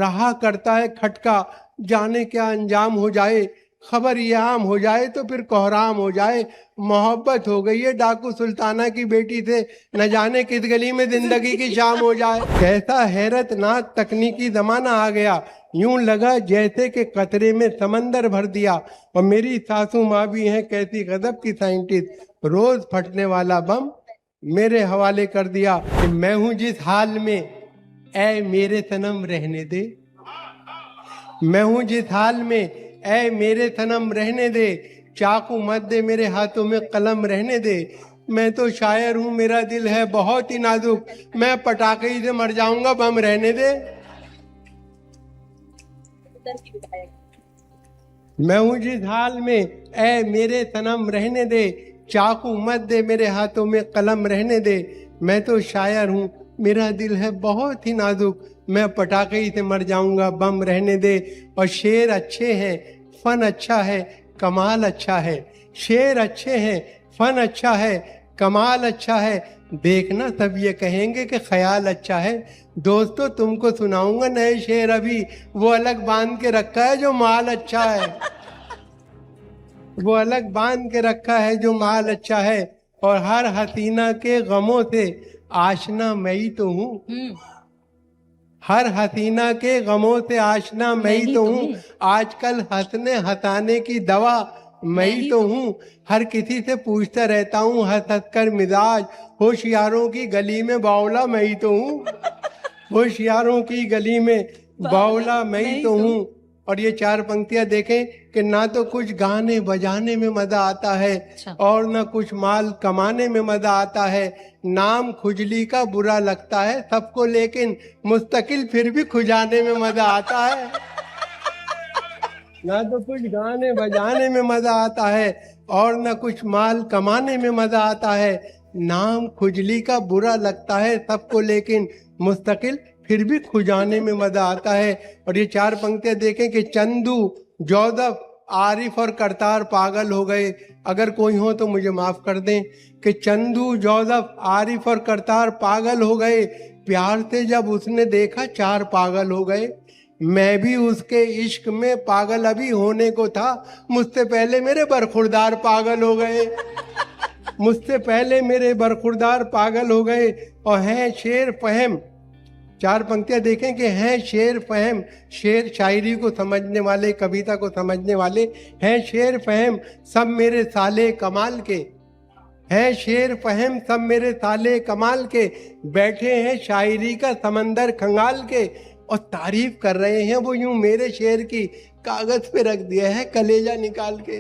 रहा करता है खटका, जाने क्या अंजाम हो जाए, खबर ये आम हो जाए तो फिर कोहराम हो जाए। मोहब्बत हो गई है डाकू सुल्ताना की बेटी से, न जाने किस गली में जिंदगी की शाम हो जाए। कैसा हैरतनाक तकनीकी जमाना आ गया, यूं लगा जैसे कि कतरे में समंदर भर दिया। और मेरी सासू माँ भी हैं कैसी गजब की साइंटिस्ट, रोज फटने वाला बम मेरे हवाले कर दिया। कि मैं हूं जिस हाल में ऐ मेरे सनम रहने दे, मैं हूं जिस हाल में ऐ मेरे सनम रहने दे, चाकू मत दे मेरे हाथों में कलम रहने दे। मैं तो शायर हूं मेरा दिल है बहुत ही नाजुक, मैं पटाखे ही से मर जाऊंगा बम रहने दे। मैं हूं जिस हाल में ऐ मेरे सनम रहने दे, चाकू मत दे मेरे हाथों में कलम रहने दे। मैं तो शायर हूं मेरा दिल है बहुत ही नाजुक, मैं पटाखे ही से मर जाऊंगा बम रहने दे। और शेर अच्छे हैं फन अच्छा है कमाल अच्छा है, शेर अच्छे हैं फन अच्छा है कमाल अच्छा है, देखना तब ये कहेंगे कि ख्याल अच्छा है। दोस्तों तुमको सुनाऊंगा नए शेर अभी, वो अलग बांध के रखा है जो माल अच्छा है, वो अलग बांध के रखा है जो माल अच्छा है। और हर हसीना के गमों से आशना मैं ही तो हूँ, हर हसीना के गमों से आशना मैं ही तो हूँ, आजकल हंसने हंसाने की दवा मैं ही तो हूँ। हर किसी से पूछता रहता हूँ हंस हंस कर मिजाज, होशियारों की गली में बावला मैं ही तो हूँ, होशियारों की गली में बावला मैं ही तो हूँ। और ये चार पंक्तियां देखें कि ना तो कुछ गाने बजाने में मजा आता है और ना कुछ माल कमाने में मजा आता है। नाम खुजली का बुरा लगता है सबको, लेकिन मुस्तकिल फिर भी खुजाने में मजा आता है। ना तो कुछ गाने बजाने में मजा आता है और ना कुछ माल कमाने में मजा आता है। नाम खुजली का बुरा लगता है सबको, लेकिन मुस्तकिल फिर भी खुजाने में मजा आता है। और ये चार पंक्तियां देखें कि चंदू जोदफ आरिफ और करतार पागल हो गए। अगर कोई हो तो मुझे माफ कर दें कि चंदू जोदफ आरिफ और करतार पागल हो गए, प्यार से जब उसने देखा चार पागल हो गए। मैं भी उसके इश्क में पागल अभी होने को था, मुझसे पहले मेरे बरखुरदार पागल हो गए, मुझसे पहले मेरे बरखुरदार पागल हो गए। और हैं शेर फहम, चार पंक्तियां देखें कि हैं शेर फहम, शेर शायरी को समझने वाले, कविता को समझने वाले हैं शेर फहम सब मेरे साले कमाल के, हैं शेर फहम सब मेरे साले कमाल के, बैठे हैं शायरी का समंदर खंगाल के। और तारीफ कर रहे हैं वो यूं मेरे शेर की, कागज पे रख दिया है कलेजा निकाल के,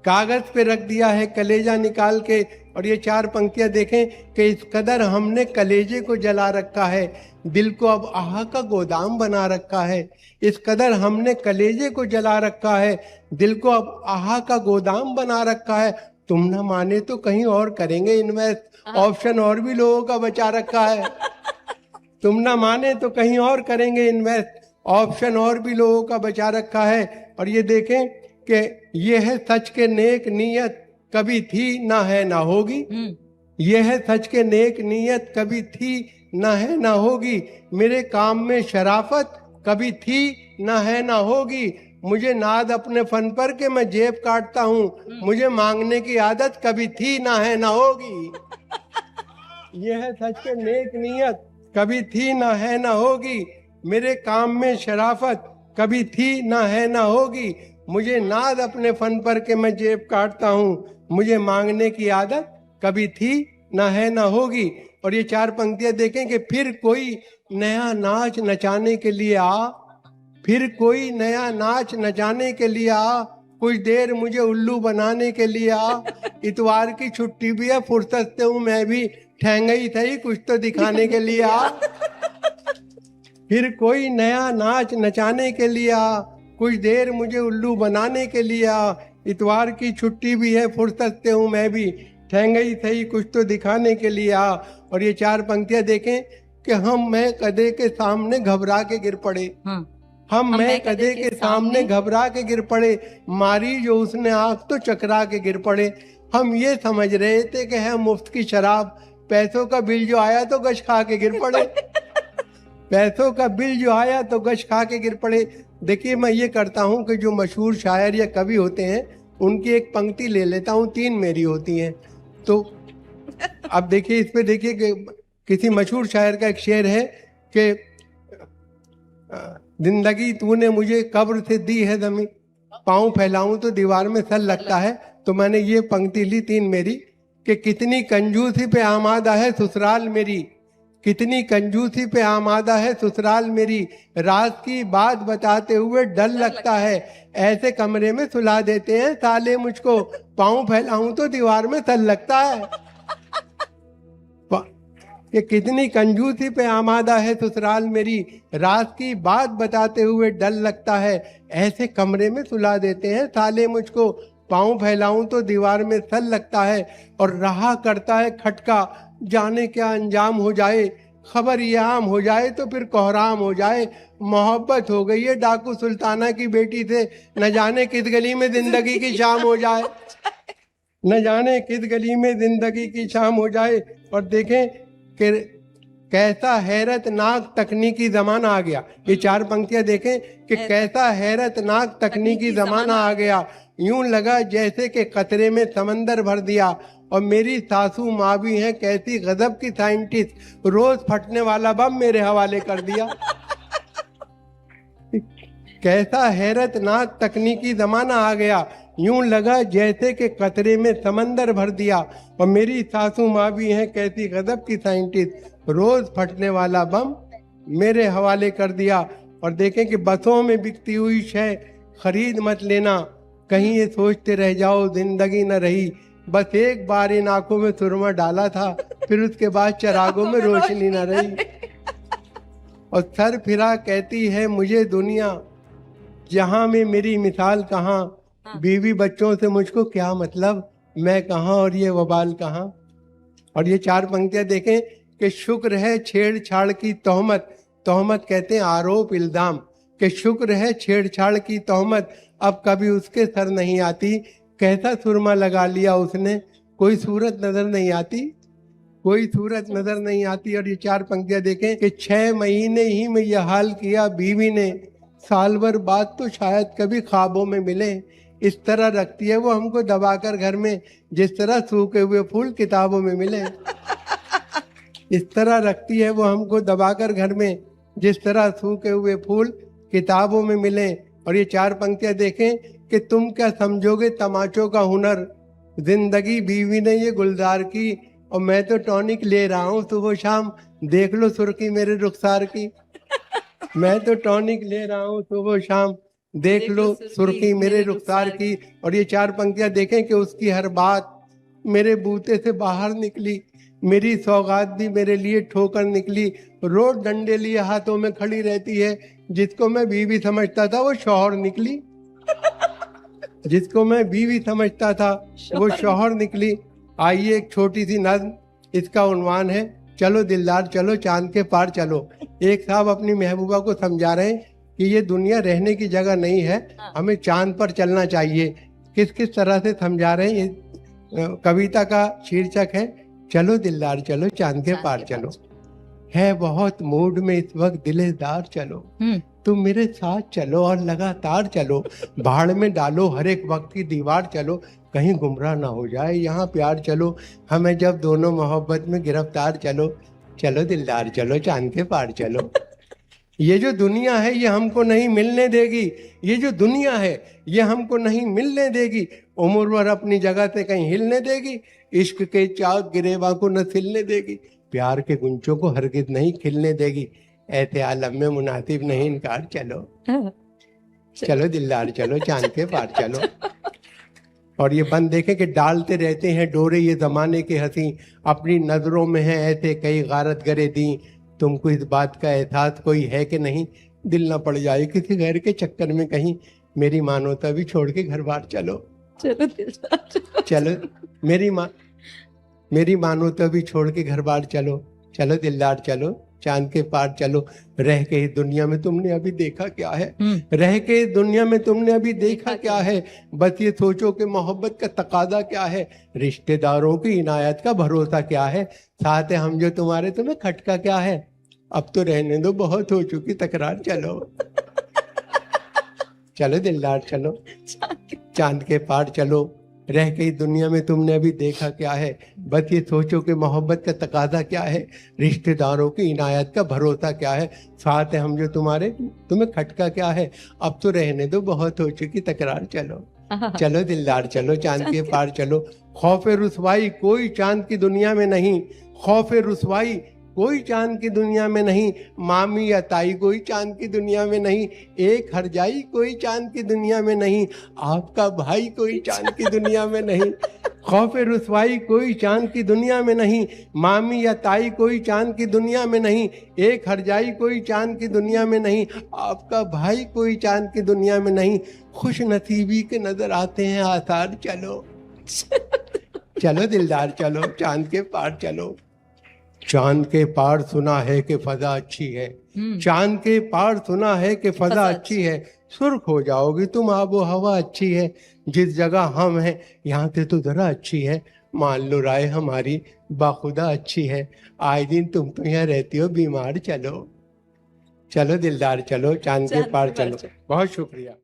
कागज पे रख दिया है कलेजा निकाल के। और ये चार पंक्तियां देखें कि इस कदर हमने कलेजे को जला रखा है, दिल को अब आह का गोदाम बना रखा है। इस कदर हमने कलेजे को जला रखा है, दिल को अब आह का गोदाम बना रखा है। तुम ना माने तो कहीं और करेंगे इन्वेस्ट, ऑप्शन और भी लोगों का बचा रखा है। तुम ना माने तो कहीं और करेंगे इन्वेस्ट, ऑप्शन और भी लोगों का बचा रखा है। और ये देखें कि ये है सच के नेक नीयत कभी थी ना है ना होगी, ये है सच के नेक नीयत कभी थी ना है ना होगी, मेरे काम में शराफत कभी थी ना है ना होगी, मुझे नाद अपने फन पर के मैं जेब काटता हूँ, मुझे मांगने की आदत कभी थी ना है ना होगी। ये है सच के नेक नीयत कभी थी ना है ना होगी, मेरे काम में शराफत कभी थी ना है ना होगी, मुझे नाद अपने फन पर के मैं जेब काटता हूँ, मुझे मांगने की आदत कभी थी ना है ना होगी। और ये चार पंक्तियां देखें कि फिर कोई नया नाच नचाने के लिए आ, फिर कोई नया नाच नचाने के लिए आ, कुछ देर मुझे उल्लू बनाने के लिए आ, इतवार की छुट्टी भी है फुर्सत से हूँ मैं भी, ठहंगई थई कुछ तो दिखाने के लिए आ। फिर कोई नया नाच नचाने के लिए आ, कुछ देर मुझे उल्लू बनाने के लिए आ, इतवार की छुट्टी भी है फुर्सत से हूँ मैं भी, ठहंगई थई कुछ तो दिखाने के लिए आ। और ये चार पंक्तियां देखें कि हम मैं कदे के सामने घबरा के गिर पड़े, हम मैं कदे के सामने घबरा के गिर पड़े, मारी जो उसने आंख तो चकरा के गिर पड़े। हम ये समझ रहे थे कि है मुफ्त की शराब, पैसों का बिल जो आया तो गश खा के गिर पड़े। पैसों का बिल जो आया तो गश खा के गिर पड़े। देखिए मैं ये करता हूँ कि जो मशहूर शायर या कवि होते हैं उनकी एक पंक्ति ले लेता हूँ, 3 मेरी होती हैं। तो अब देखिए इस पे देखिए कि किसी मशहूर शायर का एक शेर है कि जिंदगी तूने मुझे कब्र से दी है जमीन, पाँव फैलाऊं तो दीवार में सर लगता है। तो मैंने ये पंक्ति ली 3 मेरी कि कितनी कंजूसी पे आमादा है ससुराल मेरी, कितनी कंजूसी पे आमादा है ससुराल मेरी, राज की बात बताते हुए डर लगता है, ऐसे कमरे में सुला देते हैं साले मुझको, पाँव फैलाऊं तो दीवार में सर लगता है। कि कितनी कंजूसी पे आमादा है ससुराल मेरी, राज की बात बताते हुए डर लगता है, ऐसे कमरे में सुला देते हैं साले मुझको, पाँव फैलाऊं तो दीवार में सर लगता है। और रहा करता है खटका, जाने क्या अंजाम हो जाए, खबर ये आम हो जाए तो फिर कोहराम हो जाए, मोहब्बत हो गई है डाकू सुल्ताना की बेटी से, न जाने किस गली में जिंदगी की शाम हो जाए, न जाने किस गली में जिंदगी की शाम हो जाए। और देखें कि कैसा हैरतनाक तकनीकी जमाना आ गया। ये 4 पंक्तियां देखें कि कैसा हैरतनाक तकनीकी जमाना आ गया, यूं लगा जैसे कि कतरे में समंदर भर दिया, और मेरी सासू माँ भी है कैसी गजब की साइंटिस्ट, रोज फटने वाला बम मेरे हवाले कर दिया। कैसा हैरतनाक तकनीकी जमाना आ गया, यूं लगा जैसे कि कतरे में समंदर भर दिया, और मेरी सासू माँ भी हैं कैसी गजब की साइंटिस्ट, रोज फटने वाला बम मेरे हवाले कर दिया। और देखें कि बसों में बिकती हुई शय खरीद मत लेना, कहीं ये सोचते रह जाओ जिंदगी न रही, बस एक बार इन आंखों में सुरमा डाला था, फिर उसके बाद चरागों में रोशनी न रही। और सर फिरा कहती है मुझे दुनिया, जहां में मेरी मिसाल कहाँ, बीवी बच्चों से मुझको क्या मतलब, मैं कहाँ और ये वबाल कहाँ। और ये 4 पंक्तियां देखें कि शुक्र है छेड़छाड़ की तोहमत, तोहमत कहते हैं आरोप इल्जाम, कि शुक्र है छेड़छाड़ की तोहमत अब कभी उसके सर नहीं आती, कैसा सुरमा लगा लिया उसने, कोई सूरत नजर नहीं आती, कोई सूरत नजर नहीं आती। और ये 4 पंक्तियां देखें कि 6 महीने ही में यह हाल किया बीवी ने, साल भर बाद तो शायद कभी ख्वाबों में मिले, इस तरह रखती है वो हमको दबाकर घर में, जिस तरह सूखे हुए फूल किताबों में मिले। इस तरह रखती है वो हमको दबाकर घर में, जिस तरह सूखे हुए फूल किताबों में मिले। और ये 4 पंक्तियां देखें कि तुम क्या समझोगे तमाचों का हुनर, जिंदगी बीवी ने ये गुलजार की, और मैं तो टॉनिक ले रहा हूँ सुबह शाम, देख लो सुर्खी मेरे रुखसार की, मैं तो टॉनिक ले रहा हूँ सुबह शाम, देख लो सुर्खी मेरे रुखसार की। और ये 4 पंक्तियां देखें कि उसकी हर बात मेरे बूते से बाहर निकली, मेरी सौगात भी मेरे लिए ठोकर निकली, रोज डंडे लिए हाथों में खड़ी रहती है, जिसको मैं बीवी समझता था वो शौहर निकली, जिसको मैं बीवी समझता था वो शौहर निकली। आइए एक छोटी सी नज्म, इसका उन्वान है चलो दिलदार चलो चांद के पार चलो। एक साहब अपनी महबूबा को समझा रहे हैं कि ये दुनिया रहने की जगह नहीं है, हमें चांद पर चलना चाहिए। किस किस तरह से समझा रहे हैं, ये कविता का शीर्षक है चलो दिलदार चलो चांद के पार चलो। है बहुत मूड में इस वक्त दिलेदार चलो, तुम मेरे साथ चलो और लगातार चलो, भाड़ में डालो हर एक वक्त की दीवार चलो, कहीं गुमराह ना हो जाए यहाँ प्यार चलो, हमें जब दोनों मोहब्बत में गिरफ्तार चलो, चलो दिलदार चलो चांद के पार चलो। ये जो दुनिया है ये हमको नहीं मिलने देगी, ये जो दुनिया है ये हमको नहीं मिलने देगी, उम्र भर अपनी जगह से कहीं हिलने देगी, इश्क के चाक गिरेबा को न सिलने देगी, प्यार के गुंचों को हरगिज नहीं खिलने देगी, ऐसे आलम में मुनासिब नहीं इनकार चलो, चलो दिलदार चलो चांद के पार चलो। और ये बंद देखे कि डालते रहते हैं डोरे ये जमाने के हंसी, अपनी नजरों में है ऐसे कई गारत गरे दी, तुमको इस बात का एहसास कोई है कि नहीं, दिल ना पड़ जाए किसी गैर के चक्कर में कहीं, मेरी मानवता भी छोड़ के घर बार चलो, चलो दिलदार चलो, मेरी मानवता भी छोड़ के घर बार चलो, चलो दिलदार चलो चांद के पार चलो। रह के इस दुनिया में तुमने अभी देखा क्या है, रह के इस दुनिया में तुमने अभी देखा क्या है, बस ये सोचो कि मोहब्बत का तकाजा क्या है, रिश्तेदारों की इनायत का भरोसा क्या है, साथ है हम जो तुम्हारे तुम्हें खटका क्या है, अब तो रहने दो, बहुत हो चुकी तकरार, चलो चलो दिलदार चलो, चांद के पार चलो। रह गई दुनिया में तुमने अभी देखा क्या है, बस ये सोचो कि मोहब्बत का तकाजा क्या है, रिश्तेदारों की इनायत का भरोसा क्या है, साथ है हम जो तुम्हारे, तुम्हें खटका क्या है। अब तो रहने दो, बहुत हो चुकी तकरार, चलो चलो दिलदार चलो, चांद के पार चलो। खौफ रुसवाई कोई चांद की दुनिया में नहीं, खौफ रुसवाई कोई चांद की दुनिया में नहीं, मामी या ताई कोई चांद की दुनिया में नहीं, एक हरजाई कोई चांद की दुनिया में नहीं, आपका भाई कोई चांद की दुनिया में नहीं। खौफ रुसवाई कोई चांद की दुनिया में नहीं, मामी या ताई कोई चांद की दुनिया में नहीं, एक हरजाई कोई चांद की दुनिया में नहीं, आपका भाई कोई चांद की दुनिया में नहीं। खुश नसीबी के नजर आते हैं आसार, चलो चलो दिलदार चलो, चांद के पार चलो। चांद के पार सुना है कि फजा अच्छी है, चांद के पार सुना है कि फजा अच्छी है, सुर्ख हो जाओगी तुम, आबो हवा अच्छी है, जिस जगह हम हैं यहाँ से तो जरा अच्छी है, मान लो राय हमारी बाखुदा अच्छी है, आए दिन तुम तो यहाँ रहती हो बीमार, चलो चलो दिलदार चलो, चांद के पार चलो। बहुत शुक्रिया।